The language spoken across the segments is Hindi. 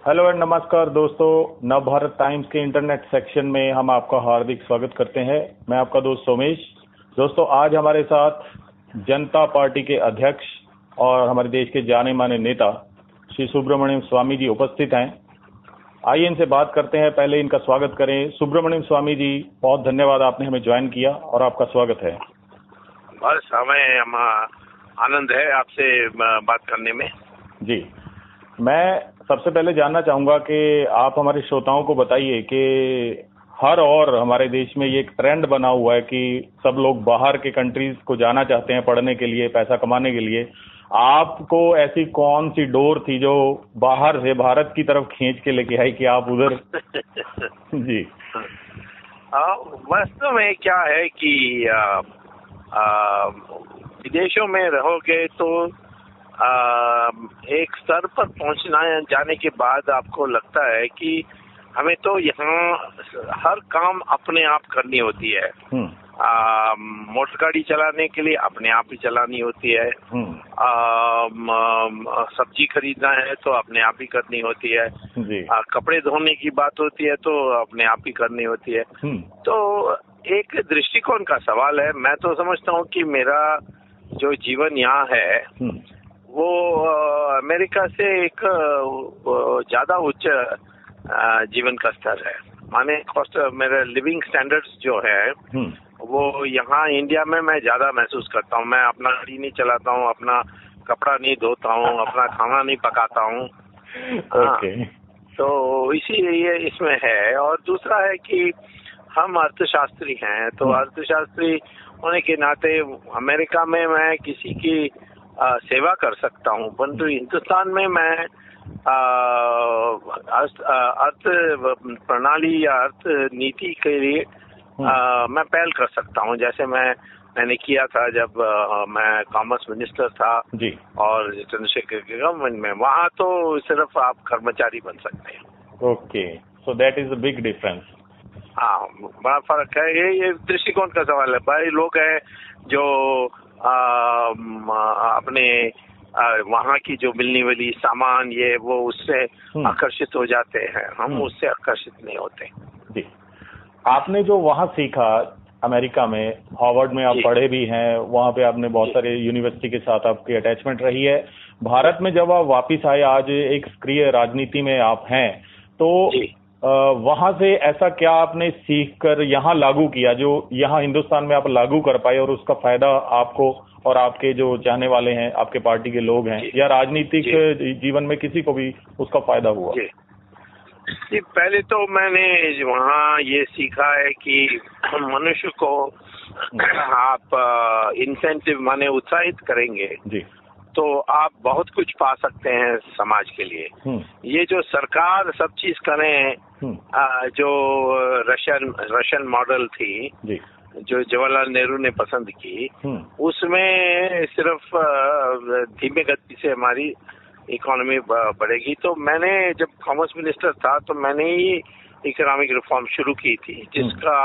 हेलो एंड नमस्कार दोस्तों, नवभारत टाइम्स के इंटरनेट सेक्शन में हम आपका हार्दिक स्वागत करते हैं। मैं आपका दोस्त सोमेश। दोस्तों, आज हमारे साथ जनता पार्टी के अध्यक्ष और हमारे देश के जाने माने नेता श्री सुब्रमण्यम स्वामी जी उपस्थित हैं। आइए इनसे बात करते हैं। पहले इनका स्वागत करें। सुब्रमण्यम स्वामी जी, बहुत धन्यवाद, आपने हमें ज्वाइन किया और आपका स्वागत है। बस हमें आनंद है आपसे बात करने में। जी, मैं सबसे पहले जानना चाहूंगा कि आप हमारे श्रोताओं को बताइए कि हर और हमारे देश में ये एक ट्रेंड बना हुआ है कि सब लोग बाहर के कंट्रीज को जाना चाहते हैं पढ़ने के लिए, पैसा कमाने के लिए। आपको ऐसी कौन सी डोर थी जो बाहर से भारत की तरफ खींच के लेके आई कि आप उधर जी। वास्तव में क्या है कि विदेशों में रहोगे तो एक स्तर पर पहुंचना जाने के बाद आपको लगता है कि हमें तो यहाँ हर काम अपने आप करनी होती है। मोटर गाड़ी चलाने के लिए अपने आप ही चलानी होती है। सब्जी खरीदना है तो अपने आप ही करनी होती है। कपड़े धोने की बात होती है तो अपने आप ही करनी होती है। तो एक दृष्टिकोण का सवाल है। मैं तो समझता हूँ कि मेरा जो जीवन यहाँ है वो अमेरिका से एक ज्यादा उच्च जीवन का स्तर है। माने कॉस्ट मेरे लिविंग स्टैंडर्ड्स जो है वो यहाँ इंडिया में मैं ज्यादा महसूस करता हूँ। मैं अपना गाड़ी नहीं चलाता हूँ, अपना कपड़ा नहीं धोता हूँ, अपना खाना नहीं पकाता हूँ। तो इसीलिए इसमें है। और दूसरा है कि हम अर्थशास्त्री हैं, तो अर्थशास्त्री होने के नाते अमेरिका में मैं किसी की सेवा कर सकता हूँ, परंतु हिंदुस्तान में मैं अर्थ प्रणाली या अर्थ नीति के लिए मैं पहल कर सकता हूँ। जैसे मैंने किया था जब मैं कॉमर्स मिनिस्टर था जी। और चंद्रशेखर के गवर्नमेंट में, वहाँ तो सिर्फ आप कर्मचारी बन सकते हैं। Okay, so that is a big difference. हाँ, बड़ा फर्क है। ये दृष्टिकोण का सवाल है। भाई लोग हैं जो अपने वहाँ की जो मिलने वाली सामान ये वो उससे आकर्षित हो जाते हैं। हम उससे आकर्षित नहीं होते। जी, आपने जो वहाँ सीखा अमेरिका में, हार्वर्ड में आप पढ़े भी हैं, वहाँ पे आपने बहुत सारे यूनिवर्सिटी के साथ आपकी अटैचमेंट रही है। भारत में जब आप वापिस आए, आज एक सक्रिय राजनीति में आप हैं, तो वहां से ऐसा क्या आपने सीख कर यहाँ लागू किया जो यहाँ हिंदुस्तान में आप लागू कर पाए और उसका फायदा आपको और आपके जो चाहने वाले हैं, आपके पार्टी के लोग हैं, या राजनीतिक जीवन में किसी को भी उसका फायदा हुआ? जी, पहले तो मैंने वहाँ ये सीखा है कि मनुष्य को आप इंसेंटिव माने उत्साहित करेंगे जी, तो आप बहुत कुछ पा सकते हैं समाज के लिए। ये जो सरकार सब चीज करें, जो रशियन मॉडल थी जी, जो जवाहरलाल नेहरू ने पसंद की, उसमें सिर्फ धीमे गति से हमारी इकोनॉमी बढ़ेगी। तो मैंने जब कॉमर्स मिनिस्टर था तो मैंने ही इकोनॉमिक रिफॉर्म शुरू की थी, जिसका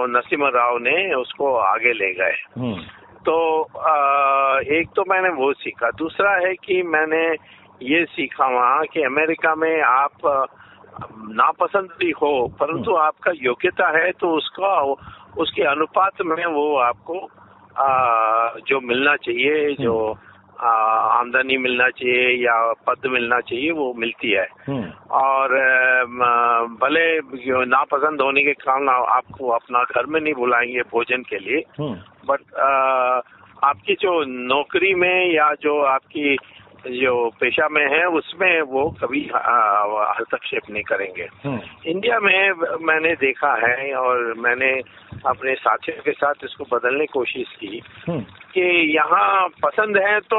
नरसिम्हा राव ने उसको आगे ले गए। तो एक तो मैंने वो सीखा। दूसरा है कि मैंने ये सीखा वहाँ कि अमेरिका में आप नापसंद भी हो, परंतु आपका योग्यता है तो उसके अनुपात में वो आपको जो मिलना चाहिए, जो आमदनी मिलना चाहिए या पद मिलना चाहिए, वो मिलती है। और भले नापसंद होने के कारण आपको अपना घर में नहीं बुलाएंगे भोजन के लिए, बट आपकी जो नौकरी में या जो आपकी जो पेशा में है उसमें वो कभी हस्तक्षेप नहीं करेंगे। इंडिया में मैंने देखा है और मैंने अपने साथियों के साथ इसको बदलने की कोशिश की कि यहाँ पसंद है तो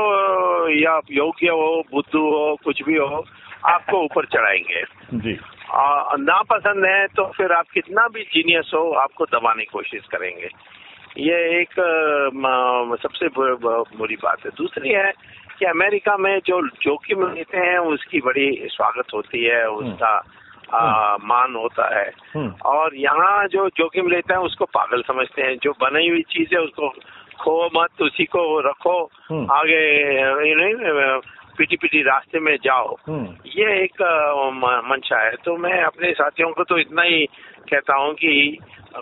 या योग्य हो, बुद्धू हो, कुछ भी हो, आपको ऊपर चढ़ाएंगे जी। नापसंद है तो फिर आप कितना भी जीनियस हो, आपको दबाने की कोशिश करेंगे। ये एक सबसे बुरी बात है। दूसरी है कि अमेरिका में जो जोखिम लेते हैं उसकी बड़ी स्वागत होती है, उसका मान होता है। और यहाँ जो जोखिम लेते हैं उसको पागल समझते हैं। जो बनाई हुई चीज है उसको खो मत, उसी को रखो, आगे पीटी रास्ते में जाओ, ये एक मंशा है। तो मैं अपने साथियों को तो इतना ही कहता हूँ कि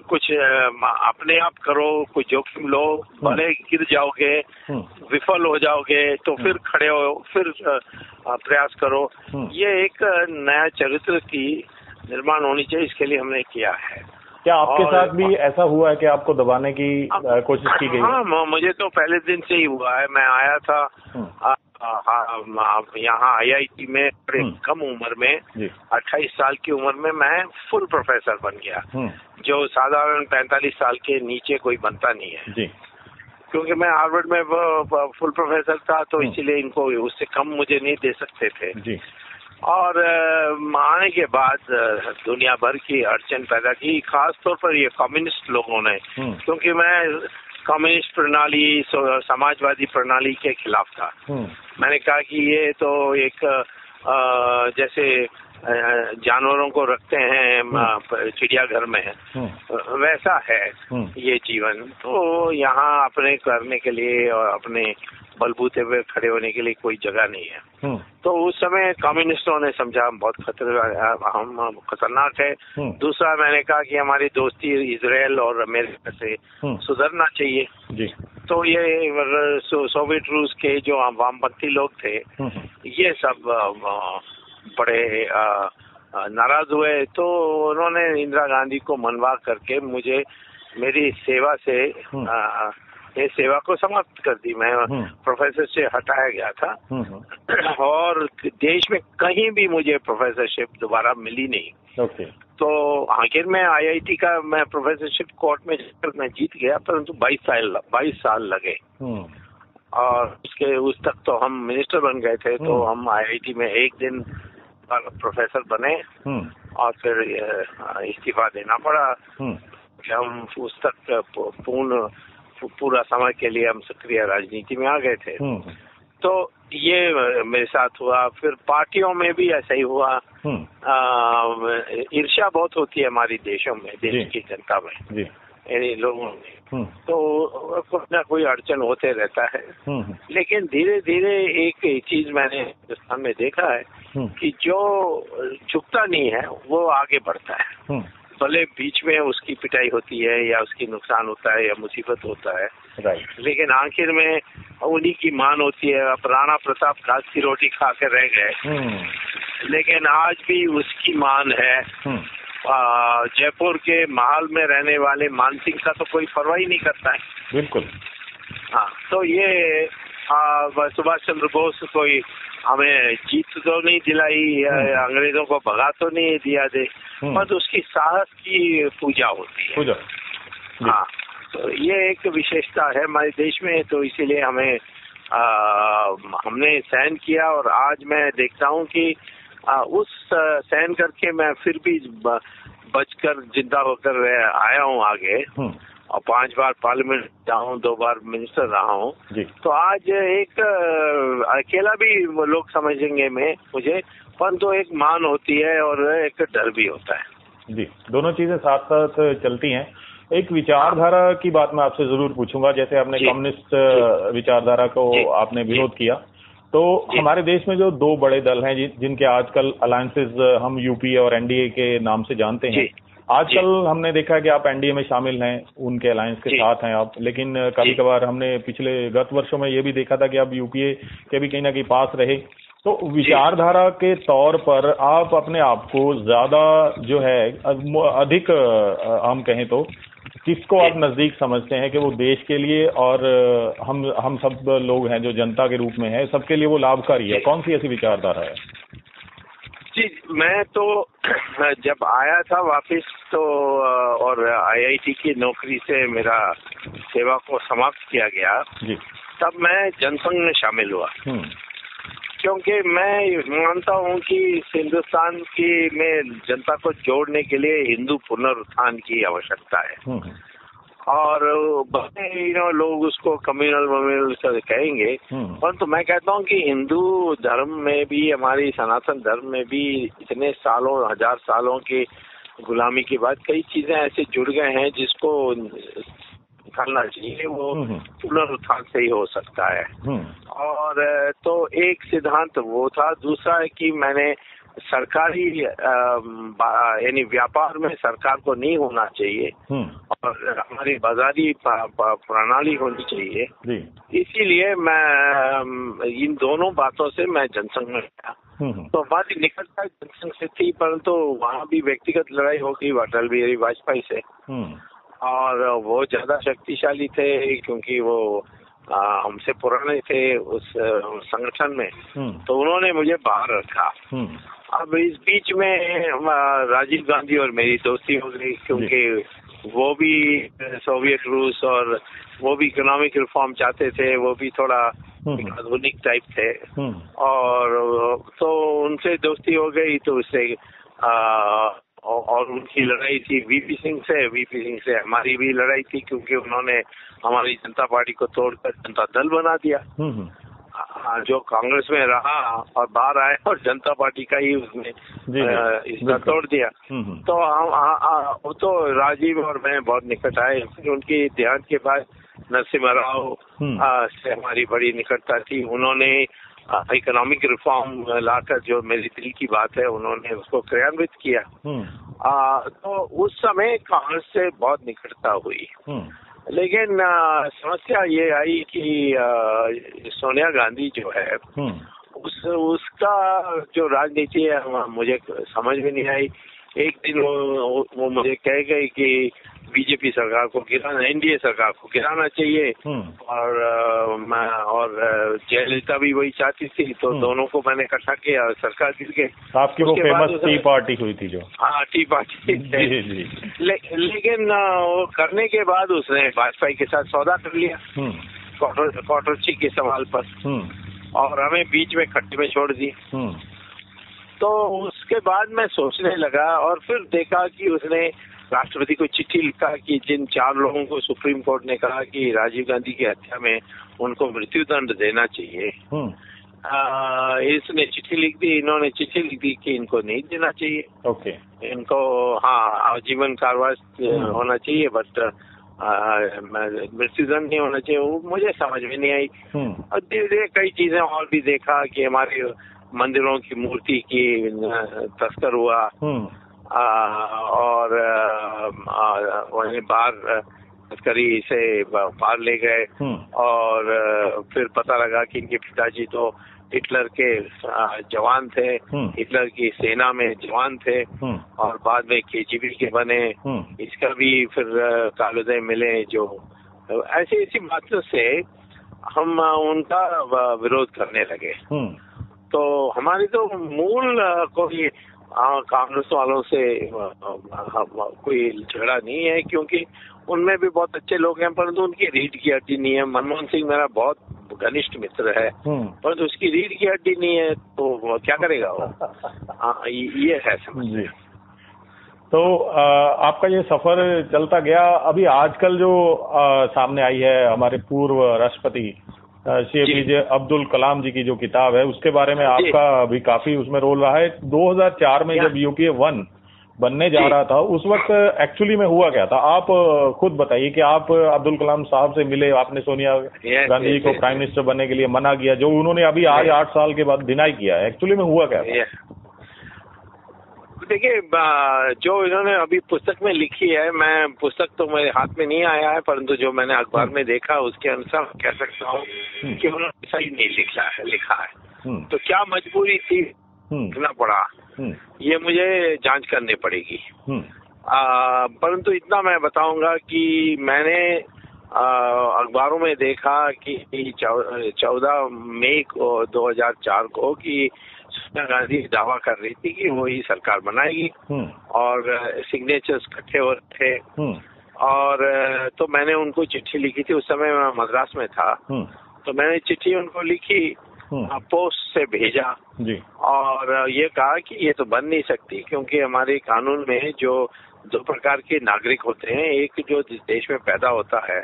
कुछ अपने आप करो, कुछ जोखिम लो, भले गिर जाओगे, विफल हो जाओगे तो फिर खड़े हो, फिर प्रयास करो। ये एक नया चरित्र की निर्माण होनी चाहिए, इसके लिए हमने किया है। क्या आपके साथ भी ऐसा हुआ है कि आपको दबाने की कोशिश की गई? हाँ, मुझे तो पहले दिन से ही हुआ है। मैं आया था यहाँ IIT में कम उम्र में, 28 साल की उम्र में मैं फुल प्रोफेसर बन गया, जो साधारण 45 साल के नीचे कोई बनता नहीं है जी। क्योंकि मैं हार्वर्ड में फुल प्रोफेसर था, तो इसीलिए इनको उससे कम मुझे नहीं दे सकते थे जी। और आने के बाद दुनिया भर की अड़चन पैदा की, खास तौर पर ये कम्युनिस्ट लोगों ने, क्योंकि मैं कम्युनिस्ट प्रणाली, समाजवादी प्रणाली के खिलाफ था। मैंने कहा कि ये तो एक जैसे जानवरों को रखते हैं चिड़ियाघर में, वैसा है ये जीवन। तो यहाँ अपने करने के लिए और अपने बलबूते पे खड़े होने के लिए कोई जगह नहीं है। तो उस समय कम्युनिस्टों ने समझा बहुत हम खतरनाक है। दूसरा, मैंने कहा कि हमारी दोस्ती इजराइल और अमेरिका से सुधरना चाहिए जी। तो ये सोवियत रूस के जो वामपंथी लोग थे, ये सब बड़े नाराज हुए। तो उन्होंने इंदिरा गांधी को मनवा करके मुझे मेरी सेवा से ये सेवा को समाप्त कर दी। मैं प्रोफेसर से हटाया गया था और देश में कहीं भी मुझे प्रोफेसरशिप दोबारा मिली नहीं। तो आखिर में IIT का मैं प्रोफेसरशिप कोर्ट में मैं जीत गया, परंतु 22 साल लगे। और उस तक तो हम मिनिस्टर बन गए थे। तो हम IIT में एक दिन प्रोफेसर बने और फिर इस्तीफा देना पड़ा कि हम उस तक पूरा समय के लिए हम सक्रिय राजनीति में आ गए थे। तो ये मेरे साथ हुआ। फिर पार्टियों में भी ऐसा ही हुआ। ईर्ष्या बहुत होती है हमारी देशों में, देश की जनता में, यानी लोगों में। तो कोई ना कोई अड़चन होते रहता है। लेकिन धीरे धीरे एक चीज मैंने हिंदुस्तान में देखा है कि जो झुकता नहीं है वो आगे बढ़ता है। भले बीच में उसकी पिटाई होती है या उसकी नुकसान होता है या मुसीबत होता है, लेकिन आखिर में उन्हीं की मान होती है। अब राणा प्रताप घास की रोटी खा कर रह गए, लेकिन आज भी उसकी मान है। जयपुर के महल में रहने वाले मान सिंह का तो कोई परवाह ही नहीं करता है। बिल्कुल। हाँ, तो ये सुभाष चंद्र बोस कोई हमें जीत तो नहीं दिलाई, अंग्रेजों को भगा तो नहीं दिया दे, पर उसकी साहस की पूजा होती है। हाँ, तो ये एक विशेषता है हमारे देश में। तो इसीलिए हमने सहन किया और आज मैं देखता हूँ कि उस सहन करके मैं फिर भी बचकर जिंदा होकर आया हूँ आगे। और 5 बार पार्लियामेंट जाऊँ, 2 बार मिनिस्टर रहा हूँ। तो आज एक अकेला भी लोग समझेंगे मुझे, परंतु एक मान होती है और एक डर भी होता है जी। दोनों चीजें साथ साथ चलती हैं। एक विचारधारा की बात मैं आपसे जरूर पूछूंगा। जैसे आपने कम्युनिस्ट विचारधारा को आपने विरोध किया, तो हमारे देश में जो 2 बड़े दल हैं जिनके आजकल अलायंसेस हम यूपीए और एनडीए के नाम से जानते हैं, आजकल हमने देखा है कि आप एनडीए में शामिल हैं, उनके अलायंस के साथ हैं आप। लेकिन कभी कभार हमने गत वर्षों में ये भी देखा था कि आप यूपीए के भी कहीं ना कहीं पास रहे। तो विचारधारा के तौर पर आप अपने आप को ज्यादा जो है अधिक हम कहें तो किसको आप नजदीक समझते हैं कि वो देश के लिए और हम सब लोग हैं जो जनता के रूप में है, सबके लिए वो लाभकारी है? कौन सी ऐसी विचारधारा है? जी, मैं तो जब आया था वापस तो और IIT की नौकरी से मेरा सेवा को समाप्त किया गया जी। तब मैं जनसंघ में शामिल हुआ, क्योंकि मैं मानता हूँ कि हिंदुस्तान में जनता को जोड़ने के लिए हिंदू पुनरुत्थान की आवश्यकता है। और लोग उसको कम्युनल कहेंगे, परंतु मैं कहता हूँ कि हिंदू धर्म में भी, हमारी सनातन धर्म में भी इतने सालों, 1000 सालों की गुलामी के बाद कई चीजें ऐसे जुड़ गए हैं जिसको निकालना चाहिए, वो पुनरुत्थान से ही हो सकता है। और तो एक सिद्धांत वो था। दूसरा है कि मैंने सरकारी यानी व्यापार में सरकार को नहीं होना चाहिए और हमारी बाजारी प्रणाली होनी चाहिए। इसीलिए मैं इन दोनों बातों से मैं जनसंघ में गया। तो हमारी निकटता जनसंघ से थी, परंतु वहाँ भी व्यक्तिगत लड़ाई हो गई अटल बिहारी वाजपेयी से, और वो ज्यादा शक्तिशाली थे क्योंकि वो हमसे पुराने थे उस संगठन में, तो उन्होंने मुझे बाहर रखा। अब इस बीच में राजीव गांधी और मेरी दोस्ती हो गई, क्योंकि वो भी सोवियत रूस और वो भी इकोनॉमिक रिफॉर्म चाहते थे, वो भी थोड़ा आधुनिक टाइप थे, और तो उनसे दोस्ती हो गई। तो उससे और उनकी लड़ाई थी वीपी सिंह से हमारी भी लड़ाई थी, क्योंकि उन्होंने हमारी जनता पार्टी को तोड़कर जनता दल बना दिया, जो कांग्रेस में रहा और बाहर आया और जनता पार्टी का ही उसने इसका तोड़ दिया। तो हम तो राजीव और मैं बहुत निकट आए। फिर उनके देहांत के बाद नरसिम्हा राव से हमारी बड़ी निकटता थी। उन्होंने इकोनॉमिक रिफॉर्म लाकर, जो मेरी दिल की बात है, उन्होंने उसको क्रियान्वित किया। तो उस समय कांग्रेस से बहुत निकटता हुई। लेकिन समस्या ये आई कि सोनिया गांधी जो है उसका जो राजनीति है मुझे समझ में नहीं आई। एक दिन वो मुझे कह गए कि बीजेपी सरकार को गिराना, एनडीए सरकार को गिराना चाहिए, और जयललिता भी वही चाहती थी, तो दोनों को मैंने इकट्ठा किया और सरकार गिर गई। आपकी वो फेमस टी पार्टी हुई थी जो? हाँ, टी पार्टी। लेकिन वो करने के बाद उसने वाजपेयी के साथ सौदा कर लिया कॉटरची के सवाल पर, और हमें बीच में खट्टे में छोड़ दी। तो उसके बाद मैं सोचने लगा और फिर देखा कि उसने राष्ट्रपति को चिट्ठी लिखा कि जिन 4 लोगों को सुप्रीम कोर्ट ने कहा कि राजीव गांधी की हत्या में उनको मृत्युदंड देना चाहिए, इसने चिट्ठी लिख दी, इन्होंने चिट्ठी लिख दी कि इनको नहीं देना चाहिए। इनको आजीवन कारावास होना चाहिए, बट मृत्युदंड नहीं होना चाहिए। वो मुझे समझ में नहीं आई। और धीरे धीरे कई चीजें और भी देखा कि हमारे मंदिरों की मूर्ति की तस्कर हुआ, और वहीं बाहर तस्करी से बाहर ले गए, और फिर पता लगा कि इनके पिताजी तो हिटलर के जवान थे, हिटलर की सेना में जवान थे, और बाद में केजीबी के बने। इसका भी फिर कालोदय मिले। जो ऐसी बातों से हम उनका विरोध करने लगे। तो हमारी तो मूल कोई कांग्रेस वालों से कोई झगड़ा नहीं है, क्योंकि उनमें भी बहुत अच्छे लोग हैं, परंतु उनकी रीढ़ की हड्डी नहीं है। मनमोहन सिंह मेरा बहुत घनिष्ठ मित्र है, परंतु उसकी रीढ़ की हड्डी नहीं है, तो क्या करेगा वो? ये है समस्या। तो आपका ये सफर चलता गया। अभी आजकल जो सामने आई है हमारे पूर्व राष्ट्रपति श्री एपीजे अब्दुल कलाम जी की जो किताब है, उसके बारे में आपका भी काफी उसमें रोल रहा है। 2004 में जब यूपीए 1 बनने जा रहा था, उस वक्त एक्चुअली में हुआ क्या था? आप खुद बताइए कि आप अब्दुल कलाम साहब से मिले, आपने सोनिया गांधी जी को प्राइम मिनिस्टर बनने के लिए मना किया, जो उन्होंने अभी आज 8 साल के बाद डिनाई किया है। एक्चुअली में हुआ क्या था? देखिए, जो इन्होंने अभी पुस्तक में लिखी है, मैं पुस्तक तो मेरे हाथ में नहीं आया है, परंतु जो मैंने अखबार में देखा उसके अनुसार कह सकता हूँ कि उन्होंने सही नहीं लिखा है। तो क्या मजबूरी थी, लिखना पड़ा, ये मुझे जांच करनी पड़ेगी। परंतु इतना मैं बताऊंगा कि मैंने अखबारों में देखा कि 14 मई को 2004 को कि सोनिया गांधी दावा कर रही थी कि वो ही सरकार बनाएगी, और सिग्नेचर्स इकट्ठे हो रहे थे। और तो मैंने उनको चिट्ठी लिखी थी, उस समय मैं मद्रास में था, तो मैंने चिट्ठी उनको लिखी, पोस्ट से भेजा और ये कहा कि ये तो बन नहीं सकती, क्योंकि हमारे कानून में जो 2 प्रकार के नागरिक होते हैं, एक जो जिस देश में पैदा होता है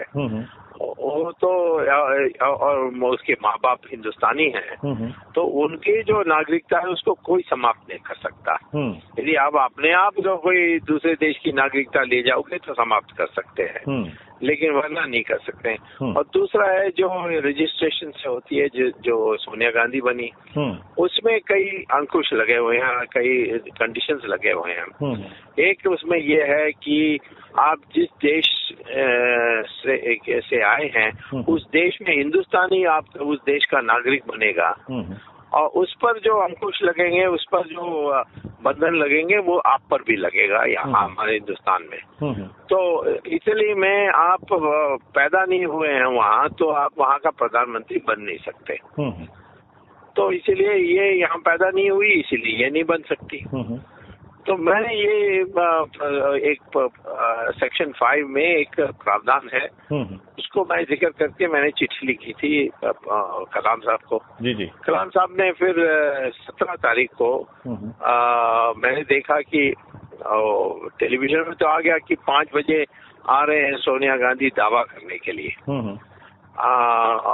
वो तो, और उसके माँ बाप हिंदुस्तानी हैं, तो उनकी जो नागरिकता है उसको कोई समाप्त नहीं कर सकता। यदि आप अपने आप जो कोई दूसरे देश की नागरिकता ले जाओगे तो समाप्त कर सकते हैं, लेकिन वरना नहीं कर सकते हैं। और दूसरा है जो रजिस्ट्रेशन से होती है, जो सोनिया गांधी बनी, उसमें कई अंकुश लगे हुए हैं, कई कंडीशंस लगे हुए हैं। एक उसमें ये है कि आप जिस देश से आए हैं, उस देश में हिंदुस्तानी आप उस देश का नागरिक बनेगा, और उस पर जो अंकुश लगेंगे, उस पर जो बंधन लगेंगे, वो आप पर भी लगेगा यहाँ हमारे हिंदुस्तान में। तो इटली में आप पैदा नहीं हुए हैं वहाँ, तो आप वहाँ का प्रधानमंत्री बन नहीं सकते। तो इसीलिए ये यहाँ पैदा नहीं हुई, इसीलिए ये नहीं बन सकती। तो मैंने ये एक सेक्शन 5 में एक प्रावधान है, उसको मैं जिक्र करके मैंने चिट्ठी लिखी थी कलाम साहब को। जी। कलाम साहब ने फिर 17 तारीख को मैंने देखा कि टेलीविजन में तो आ गया कि 5 बजे आ रहे हैं सोनिया गांधी दावा करने के लिए।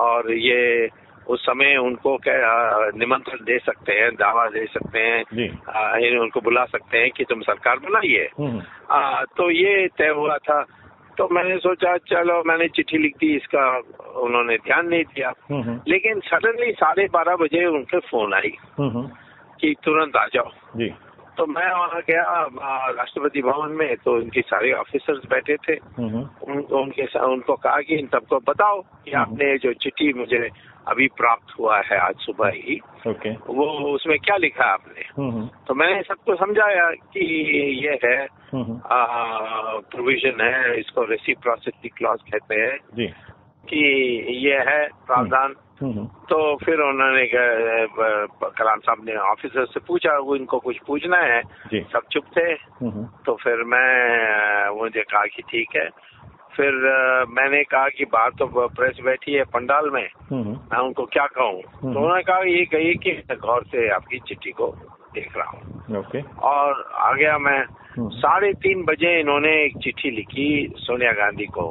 और ये उस समय उनको क्या निमंत्रण दे सकते हैं, दावा दे सकते हैं, उनको बुला सकते हैं कि तुम सरकार बनाइए। तो ये तय हुआ था। तो मैंने सोचा चलो, मैंने चिट्ठी लिख दी, इसका उन्होंने ध्यान नहीं दिया। लेकिन सडनली 12:30 बजे उनके फोन आई कि तुरंत आ जाओ। तो मैं वहाँ गया राष्ट्रपति भवन में, तो उनके सारे ऑफिसर्स बैठे थे। उनको कहा कि इन सबको बताओ कि आपने जो चिट्ठी मुझे अभी प्राप्त हुआ है आज सुबह ही, वो उसमें क्या लिखा है आपने। तो मैंने सबको समझाया कि ये है प्रोविजन है, इसको रेसिप्रोसिटी क्लॉज कहते हैं, कि ये है प्रावधान। तो फिर उन्होंने कलाम साहब ने ऑफिसर से पूछा, वो इनको कुछ पूछना है, सब चुप थे। तो फिर मुझे कहा कि ठीक है। फिर मैंने कहा कि बाहर तो प्रेस बैठी है पंडाल में, मैं उनको क्या कहूँ। तो उन्होंने कहा ये कहिए कि गौर से आपकी चिट्ठी को देख रहा हूँ। और आ गया मैं। 3:30 बजे इन्होंने एक चिट्ठी लिखी सोनिया गांधी को,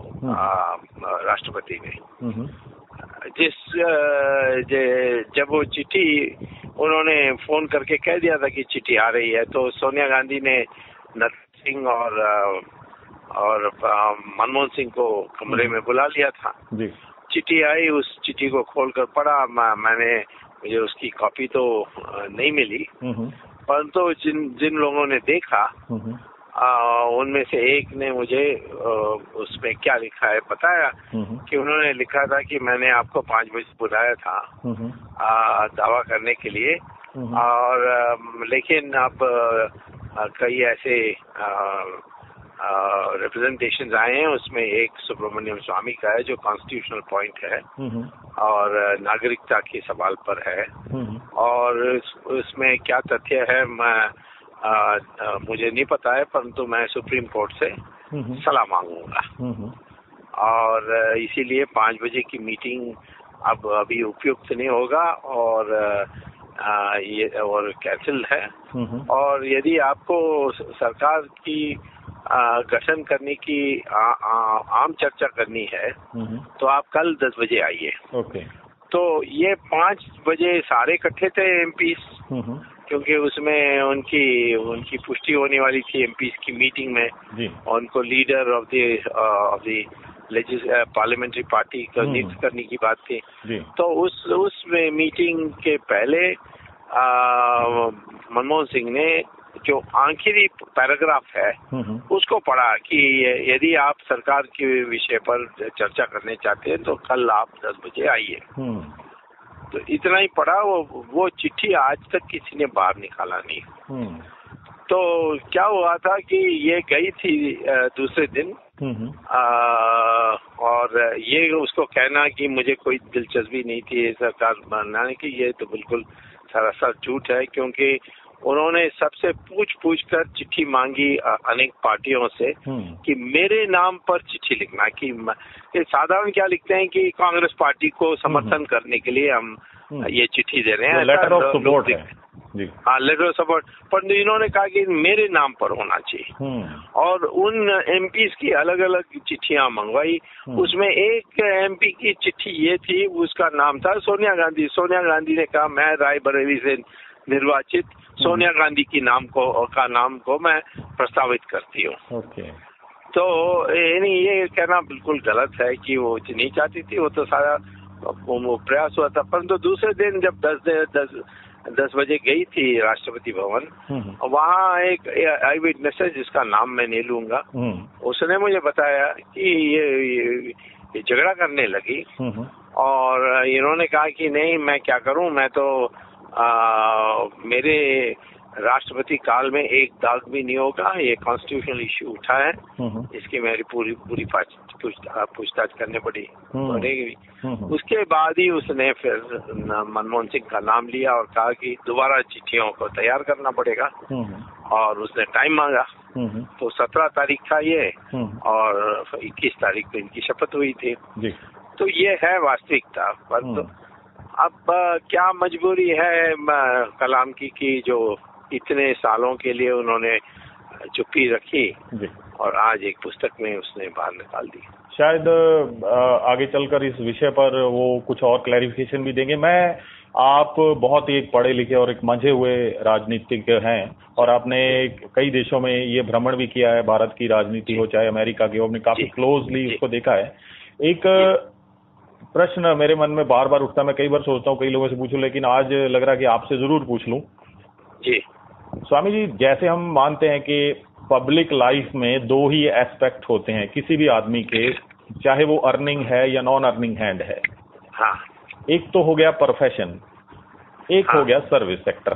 राष्ट्रपति ने, जब वो चिट्ठी उन्होंने फोन करके कह दिया था कि चिट्ठी आ रही है, तो सोनिया गांधी ने नरसिंह सिंह और मनमोहन सिंह को कमरे में बुला लिया था। चिट्ठी आई, उस चिट्ठी को खोलकर पढ़ा। मुझे उसकी कॉपी तो नहीं मिली, परंतु जिन लोगों ने देखा उनमें से एक ने मुझे उसमें क्या लिखा है बताया कि उन्होंने लिखा था कि मैंने आपको 5 बजे बुलाया था दावा करने के लिए, और लेकिन अब कई ऐसे रिप्रेजेंटेशन आए हैं, उसमें एक सुब्रमण्यम स्वामी का है जो कॉन्स्टिट्यूशनल पॉइंट है और नागरिकता के सवाल पर है, और उसमें क्या तथ्य है मुझे नहीं पता है, परंतु मैं सुप्रीम कोर्ट से सलाह मांगूंगा। और इसीलिए 5 बजे की मीटिंग अब अभी उपयुक्त नहीं होगा, और ये और कैंसिल है। और यदि आपको सरकार की गठन करने की आम चर्चा करनी है, तो आप कल 10 बजे आइए। तो ये 5 बजे सारे इकट्ठे थे एमपीस, क्योंकि उसमें उनकी पुष्टि होने वाली थी एमपीस की मीटिंग में, और उनको leader of the parliamentary party को नियुक्त करने की बात थी। तो उस मीटिंग के पहले मनमोहन सिंह ने जो आखिरी पैराग्राफ है उसको पढ़ा कि यदि आप सरकार के विषय पर चर्चा करने चाहते हैं तो कल आप 10 बजे आइए। तो इतना ही पढ़ा। वो चिट्ठी आज तक किसी ने बाहर निकाला नहीं। तो क्या हुआ था कि ये गई थी दूसरे दिन, और ये उसको कहना कि मुझे कोई दिलचस्पी नहीं थी सरकार बनाने की, ये तो बिल्कुल सरासर झूठ है, क्योंकि उन्होंने सबसे पूछ कर चिट्ठी मांगी अनेक पार्टियों से कि मेरे नाम पर चिट्ठी लिखना, कि साधारण क्या लिखते हैं कि कांग्रेस पार्टी को समर्थन करने के लिए हम ये चिट्ठी दे रहे हैं, लेटर ऑफ सपोर्ट है। हाँ, लेटर ऑफ सपोर्ट, पर इन्होंने कहा कि मेरे नाम पर होना चाहिए। और उन एमपीज की अलग अलग चिट्ठियां मंगवाई। उसमें एक एमपी की चिट्ठी ये थी, उसका नाम था सोनिया गांधी। सोनिया गांधी ने कहा मैं रायबरेली से निर्वाचित सोनिया गांधी की नाम को मैं प्रस्तावित करती हूँ। तो नहीं, ये कहना बिल्कुल गलत है कि वो नहीं चाहती थी, वो तो सारा वो प्रयास हुआ था। परंतु दूसरे दिन जब 10 बजे गई थी राष्ट्रपति भवन, वहाँ एक आई विटनेस है जिसका नाम मैं नहीं लूंगा, उसने मुझे बताया कि ये झगड़ा करने लगी और इन्होंने कहा कि नहीं, मैं क्या करूं, मैं तो मेरे राष्ट्रपति काल में एक दाग भी नहीं होगा, ये कॉन्स्टिट्यूशनल इश्यू उठा है, इसकी मेरी पूरी पूछताछ करने पड़ेगी। उसके बाद ही उसने फिर मनमोहन सिंह का नाम लिया और कहा कि दोबारा चिट्ठियों को तैयार करना पड़ेगा और उसने टाइम मांगा। तो 17 तारीख था ये और 21 तारीख को इनकी शपथ हुई थी। तो ये है वास्तविकता। पर तो अब क्या मजबूरी है कलाम की कि जो इतने सालों के लिए उन्होंने चुप्पी रखी और आज एक पुस्तक में उसने बाहर निकाल दी। शायद आगे चलकर इस विषय पर वो कुछ और क्लैरिफिकेशन भी देंगे। आप बहुत ही एक पढ़े लिखे और एक मंझे हुए राजनीतिज्ञ हैं और आपने कई देशों में ये भ्रमण भी किया है, भारत की राजनीति हो चाहे अमेरिका की हो, आपने काफी क्लोजली उसको देखा है। एक प्रश्न मेरे मन में बार बार उठता है, मैं कई बार सोचता हूँ कई लोगों से पूछूं, लेकिन आज लग रहा है कि आपसे जरूर पूछ लूं। जी स्वामी जी, जैसे हम मानते हैं कि पब्लिक लाइफ में दो ही एस्पेक्ट होते हैं किसी भी आदमी के, चाहे वो अर्निंग है या नॉन अर्निंग हैंड है। हाँ। एक तो हो गया प्रोफेशन, एक हो गया सर्विस सेक्टर,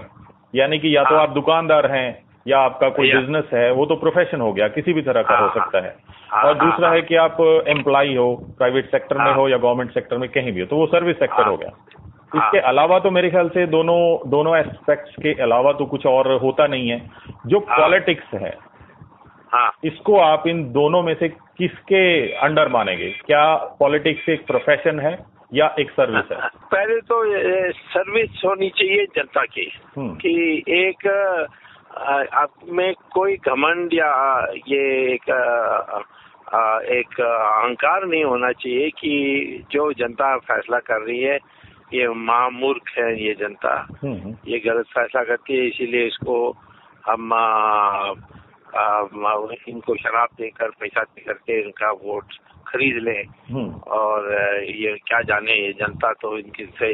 यानी कि या तो आप दुकानदार हैं या आपका कोई बिजनेस है, वो तो प्रोफेशन हो गया, किसी भी तरह का हो सकता है। और दूसरा है कि आप एम्प्लॉय हो, प्राइवेट सेक्टर में हो या गवर्नमेंट सेक्टर में, कहीं भी हो, तो वो सर्विस सेक्टर हो गया। इसके अलावा तो मेरे ख्याल से दोनों एस्पेक्ट्स के अलावा तो कुछ और होता नहीं है। जो पॉलिटिक्स है, इसको आप इन दोनों में से किसके अंडर मानेंगे? क्या पॉलिटिक्स एक प्रोफेशन है या एक सर्विस है? पहले तो सर्विस होनी चाहिए जनता की, कि एक आप में कोई घमंड या ये एक अहंकार नहीं होना चाहिए कि जो जनता फैसला कर रही है ये महामूर्ख है, ये जनता ये गलत फैसला करती है, इसीलिए इसको हम इनको शराब देकर पैसा दे करके इनका वोट खरीद लें और ये क्या जाने, ये जनता तो इनके से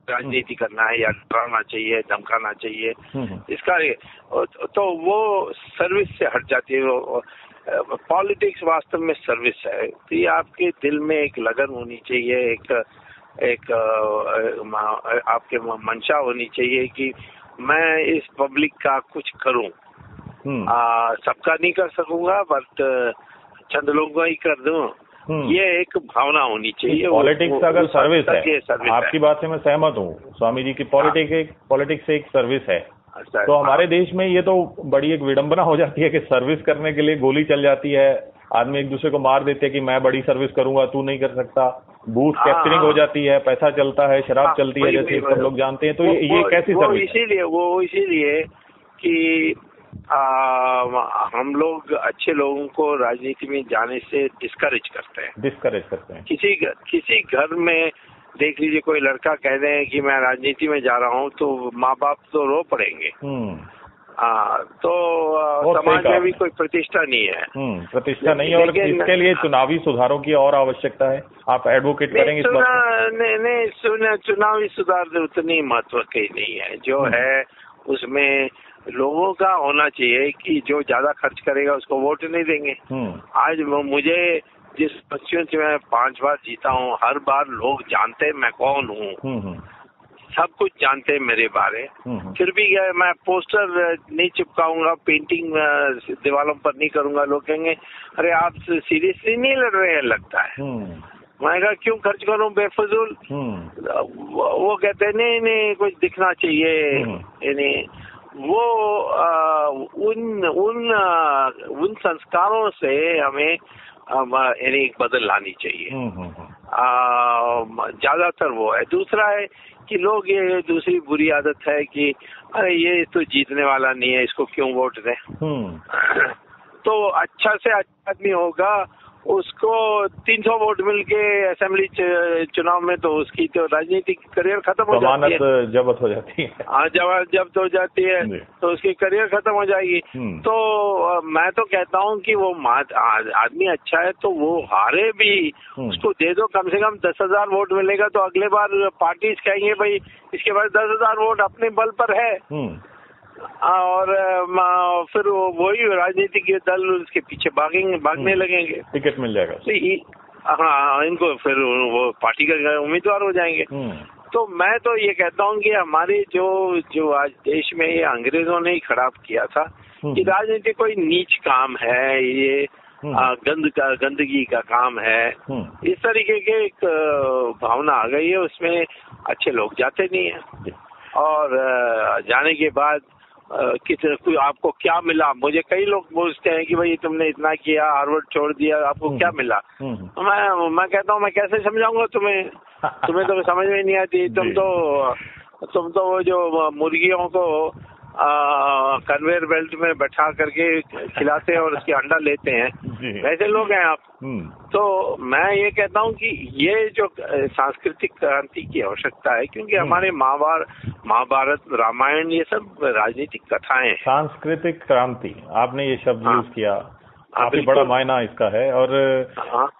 राजनीति करना है या डराना चाहिए, धमकाना चाहिए, इसका तो वो सर्विस से हट जाती है। पॉलिटिक्स वास्तव में सर्विस है। तो ये आपके दिल में एक लगन होनी चाहिए, एक आपके मंशा होनी चाहिए कि मैं इस पब्लिक का कुछ करूं। सबका नहीं कर सकूंगा, बट चंद लोगों का ही कर दूं, ये एक भावना होनी चाहिए। पॉलिटिक्स अगर सर्विस है, आपकी बात से मैं सहमत हूँ स्वामी जी की, पॉलिटिक्स एक सर्विस है। तो हमारे देश में ये तो बड़ी एक विडंबना हो जाती है कि सर्विस करने के लिए गोली चल जाती है, आदमी एक दूसरे को मार देते हैं कि मैं बड़ी सर्विस करूंगा, तू नहीं कर सकता, बूथ कैप्चरिंग हो जाती है, पैसा चलता है, शराब चलती है, जैसे सब लोग जानते हैं। तो ये कैसी सर्विस? इसीलिए कि हम लोग अच्छे लोगों को राजनीति में जाने से डिस्करेज करते हैं। किसी घर में देख लीजिए, कोई लड़का कह दे कि मैं राजनीति में जा रहा हूँ तो माँ बाप तो रो पड़ेंगे। तो समाज में भी कोई प्रतिष्ठा नहीं है। प्रतिष्ठा नहीं है, और इसके लिए चुनावी सुधारों की और आवश्यकता है। आप एडवोकेट करेंगे इस बात? नहीं, चुनावी सुधार उतनी महत्व की नहीं है। जो है उसमें लोगों का होना चाहिए कि जो ज्यादा खर्च करेगा उसको वोट नहीं देंगे। आज मुझे जिस कॉन्स्टिट्यूएंसी में 5 बार जीता हूँ, हर बार लोग जानते हैं मैं कौन हूँ, सब कुछ जानते हैं मेरे बारे। फिर भी मैं पोस्टर नहीं चिपकाऊंगा, पेंटिंग दीवारों पर नहीं करूंगा, लोग कहेंगे अरे आप सीरियसली नहीं लड़ रहे हैं लगता है। मैं कहा क्यों खर्च करूं बेफजूल? वो कहते हैं नहीं कुछ दिखना चाहिए। यानी वो उन संस्कारों से हमें यानी बदल लानी चाहिए। ज्यादातर वो है। दूसरा है कि लोग, ये दूसरी बुरी आदत है कि अरे ये तो जीतने वाला नहीं है, इसको क्यों वोट दें। तो अच्छा से अच्छा आदमी होगा उसको 300 वोट मिलके असेंबली चुनाव में, तो उसकी तो राजनीतिक करियर खत्म हो जाती है, जब्त हो जाती है। हाँ, जब्त हो जाती है, तो उसकी करियर खत्म हो जाएगी। तो मैं तो कहता हूँ कि वो आदमी अच्छा है तो वो हारे भी, उसको दे दो, कम से कम 10,000 वोट मिलेगा तो अगले बार पार्टी कहेंगे भाई इसके बाद 10,000 वोट अपने बल पर है, और फिर वही राजनीतिक दल उसके पीछे भागने लगेंगे, टिकट मिल जाएगा तो हाँ, इनको फिर वो पार्टी का उम्मीदवार हो जाएंगे। तो मैं तो ये कहता हूँ कि हमारे जो आज देश में ये अंग्रेजों ने ही खराब किया था कि राजनीति कोई नीच काम है, ये गंदगी का काम है, इस तरीके के एक भावना आ गई है, उसमें अच्छे लोग जाते नहीं है। और जाने के बाद कोई आपको क्या मिला, मुझे कई लोग पूछते हैं कि भाई तुमने इतना किया, हार्वर्ड छोड़ दिया, आपको क्या मिला? मैं कहता हूँ मैं कैसे समझाऊंगा तुम्हें तो समझ में नहीं आती। तुम तो वो जो मुर्गियों को कन्वेयर बेल्ट में बैठा करके खिलाते हैं और उसकी अंडा लेते हैं, वैसे लोग हैं आप। तो मैं ये कहता हूँ कि ये जो सांस्कृतिक क्रांति की आवश्यकता है, क्योंकि हमारे महाभारत, रामायण, ये सब राजनीतिक कथाएं हैं। सांस्कृतिक क्रांति, आपने ये शब्द यूज किया, काफी बड़ा मायना इसका है, और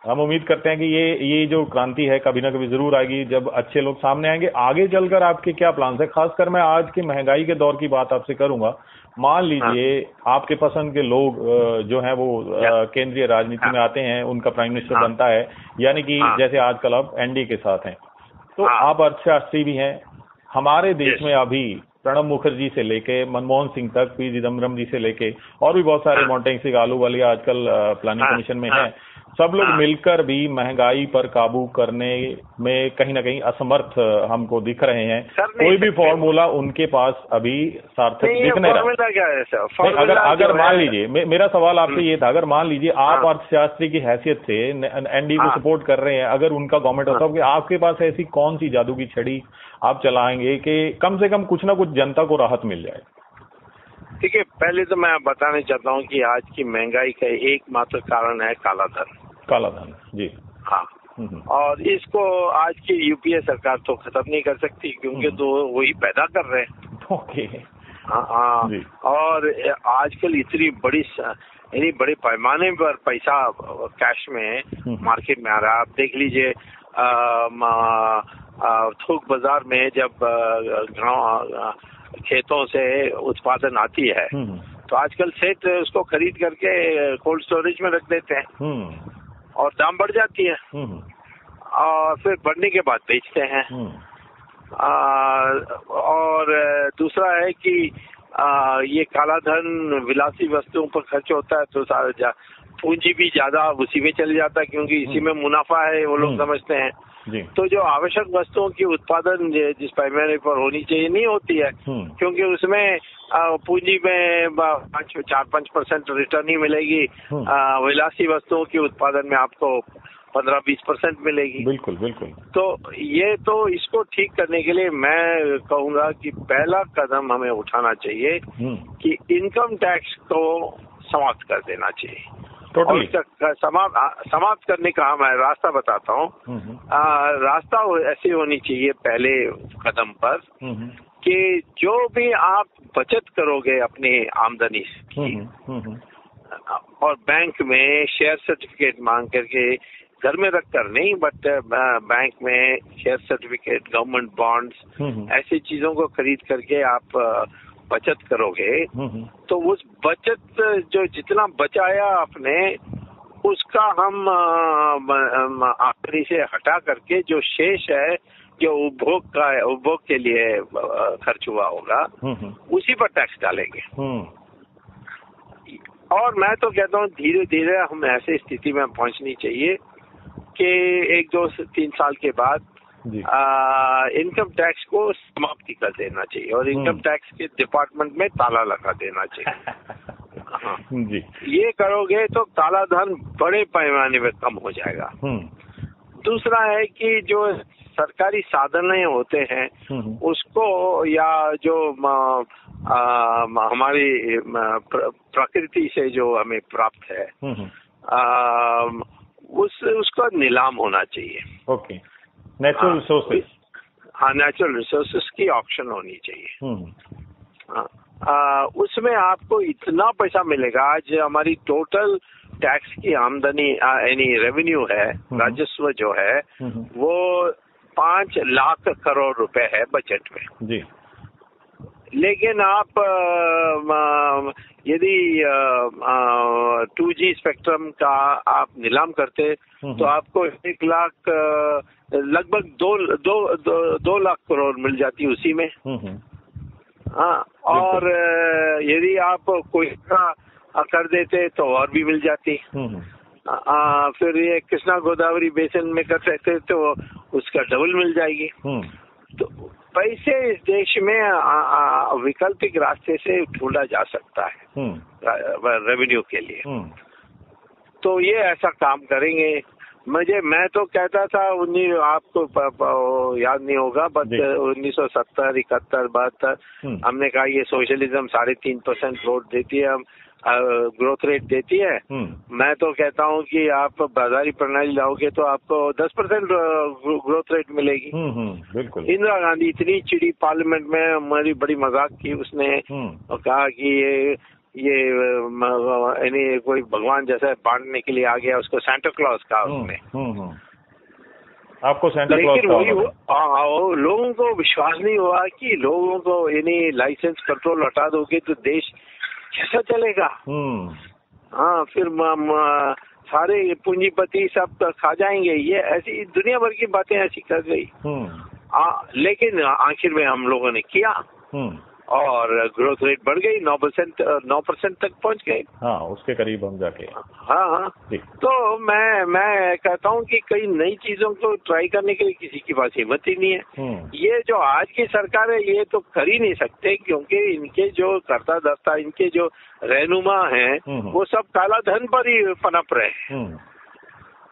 हम उम्मीद करते हैं कि ये जो क्रांति है कभी ना कभी जरूर आएगी, जब अच्छे लोग सामने आएंगे। आगे चलकर आपके क्या प्लान है? खासकर मैं आज की महंगाई के दौर की बात आपसे करूंगा। मान लीजिए आपके पसंद के लोग जो हैं वो केंद्रीय राजनीति में आते हैं, उनका प्राइम मिनिस्टर बनता है, यानी कि जैसे आजकल आप एनडीए के साथ हैं, तो आप अर्थशास्त्री भी हैं। हमारे देश में अभी प्रणब मुखर्जी से लेके मनमोहन सिंह तक, पी चिदम्बरम जी से लेके और भी बहुत सारे मोटेंग सिंह, आलूवालिया आजकल प्लानिंग कमीशन में हैं, सब लोग मिलकर भी महंगाई पर काबू करने में कहीं ना कहीं असमर्थ हमको दिख रहे हैं। कोई भी फॉर्मूला उनके पास अभी सार्थक दिख नहीं रहा। अगर मान लीजिए, मेरा सवाल आपसे ये था, अगर मान लीजिए आप अर्थशास्त्री की हैसियत से एनडीए को सपोर्ट कर रहे हैं, अगर उनका गवर्नमेंट होता है, आपके पास ऐसी कौन सी जादू की छड़ी आप चलाएंगे कि कम से कम कुछ ना कुछ जनता को राहत मिल जाए? ठीक है, पहले तो मैं बताना चाहता हूँ कि आज की महंगाई का एकमात्र कारण है काला धन जी। हाँ, और इसको आज की यूपीए सरकार तो खत्म नहीं कर सकती, क्योंकि तो वही पैदा कर रहे हैं। ओके। हाँ, और आजकल इतनी बड़े पैमाने पर पैसा कैश में मार्केट में आ रहा है। आप देख लीजिए, थोक बाजार में जब खेतों से उत्पादन आती है तो आजकल सेठ उसको खरीद करके कोल्ड स्टोरेज में रख देते हैं और दाम बढ़ जाती है, और फिर बढ़ने के बाद बेचते हैं। और दूसरा है कि ये काला धन विलासी वस्तुओं पर खर्च होता है, तो पूंजी भी ज्यादा उसी में चले जाता है, क्योंकि इसी में मुनाफा है, वो लोग समझते हैं। तो जो आवश्यक वस्तुओं की उत्पादन जिस पैमाने पर होनी चाहिए नहीं होती है, क्योंकि उसमें पूंजी में 4-5% रिटर्न ही मिलेगी, विलासी वस्तुओं के उत्पादन में आपको 15-20% मिलेगी। बिल्कुल। तो ये तो इसको ठीक करने के लिए मैं कहूँगा कि पहला कदम हमें उठाना चाहिए कि इनकम टैक्स को समाप्त कर देना चाहिए। समाप्त करने का मैं रास्ता बताता हूँ। रास्ता ऐसी होनी चाहिए पहले कदम पर कि जो भी आप बचत करोगे अपनी आमदनी की, और बैंक में शेयर सर्टिफिकेट मांग करके, घर में रखकर नहीं, बट बैंक में शेयर सर्टिफिकेट, गवर्नमेंट बॉन्ड्स, ऐसी चीजों को खरीद करके आप बचत करोगे, तो उस बचत जो जितना बचाया आपने, उसका हम आखिरी से हटा करके जो शेष है, जो उपभोग के लिए खर्च हुआ होगा, उसी पर टैक्स डालेंगे। और मैं तो कहता हूँ धीरे धीरे हम ऐसे स्थिति में पहुंचनी चाहिए कि 1-2-3 साल के बाद इनकम टैक्स को समाप्ति कर देना चाहिए और इनकम टैक्स के डिपार्टमेंट में ताला लगा देना चाहिए। हाँ जी, ये करोगे तो काला धन बड़े पैमाने में कम हो जाएगा। दूसरा है कि जो सरकारी साधन होते हैं उसको, या जो हमारी प्रकृति से जो हमें प्राप्त है, उसका नीलाम होना चाहिए। Okay, natural resources. हाँ, नेचुरल रिसोर्सेज की ऑप्शन होनी चाहिए। उसमें आपको इतना पैसा मिलेगा। आज हमारी टोटल टैक्स की आमदनी यानी रेवेन्यू है, राजस्व जो है वो 5 लाख करोड़ रुपए है बजट में जी। लेकिन आप यदि 2G स्पेक्ट्रम का आप नीलाम करते तो आपको 1 लाख लगभग 2 लाख करोड़ मिल जाती उसी में। हाँ, और यदि आप कोई कर देते तो और भी मिल जाती। फिर ये कृष्णा गोदावरी बेसिन में कर सकते तो उसका डबल मिल जाएगी। तो पैसे इस देश में वैकल्पिक रास्ते से ढूंढा जा सकता है रेवेन्यू के लिए। तो ये ऐसा काम करेंगे। मैं तो कहता था आपको याद नहीं होगा, बट 1970, 71, 72 हमने कहा ये सोशलिज्म 3.5% वोट देती है, ग्रोथ रेट देती है। मैं तो कहता हूँ कि आप बाजारी प्रणाली लाओगे तो आपको 10% ग्रोथ रेट मिलेगी। बिल्कुल। इंदिरा गांधी इतनी चिड़ी पार्लियामेंट में, हमारी बड़ी मजाक की उसने और कहा कि ये कोई भगवान जैसा बांटने के लिए आ गया, उसको सेंटा क्लॉज कहा उसने। आपको सेंटा क्लॉज लेकिन वही लोगों को विश्वास नहीं हुआ कि लोगों को लाइसेंस कंट्रोल हटा दोगे तो देश कैसा चलेगा। हाँ, फिर सारे पूंजीपति सब खा जाएंगे। ये ऐसी दुनिया भर की बातें ऐसी कर गई। लेकिन आखिर में हम लोगों ने किया और ग्रोथ रेट बढ़ गई, 9% तक पहुंच गए। हाँ, उसके करीब हम जाके। हाँ, तो मैं कहता हूँ कि कई नई चीजों को ट्राई करने के लिए किसी के पास हिम्मत ही नहीं है। ये जो आज की सरकार है ये तो कर ही नहीं सकते, क्योंकि इनके जो कर्ता धर्ता, इनके जो रहनुमा हैं वो सब काला धन पर ही पनप रहे हैं।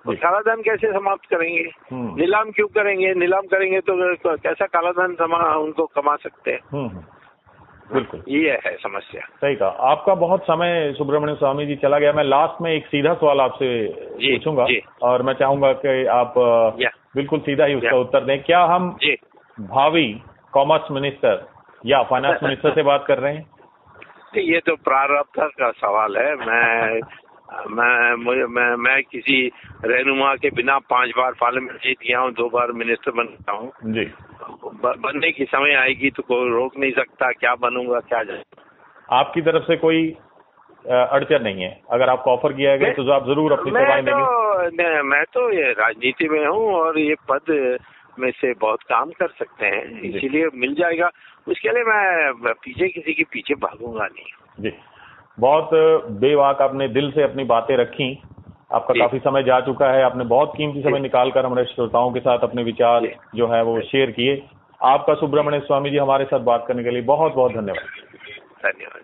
तो काला धन कैसे समाप्त करेंगे? नीलाम क्यों करेंगे? नीलाम करेंगे तो कैसा काला धन उनको कमा सकते हैं? बिल्कुल, ये है समस्या। सही कहा। आपका बहुत समय सुब्रमण्यम स्वामी जी चला गया। मैं लास्ट में एक सीधा सवाल आपसे पूछूंगा और मैं चाहूंगा कि आप बिल्कुल सीधा ही उसका उत्तर दें। क्या हम भावी कॉमर्स मिनिस्टर या फाइनेंस मिनिस्टर से बात कर रहे हैं? ये तो प्रारब्ध का सवाल है। मैं किसी रहनुमा के बिना 5 बार पार्लियामेंट जीत गया हूँ, 2 बार मिनिस्टर बनता हूँ जी। बनने की समय आएगी तो कोई रोक नहीं सकता क्या बनूंगा क्या जाएगा। आपकी तरफ से कोई अड़चन नहीं है? अगर आपको ऑफर किया गया तो आप जरूर अपनी सेवाएं देंगे? मैं तो ये राजनीति में हूँ और ये पद में से बहुत काम कर सकते हैं, इसीलिए मिल जाएगा। उसके लिए मैं किसी के पीछे भागूंगा नहीं जी। बहुत बेबाक आपने दिल से अपनी बातें रखी। आपका काफी समय जा चुका है। आपने बहुत कीमती समय निकालकर हमारे श्रोताओं के साथ अपने विचार जो है वो शेयर किए। आपका सुब्रमण्यम स्वामी जी हमारे साथ बात करने के लिए बहुत बहुत धन्यवाद। धन्यवाद।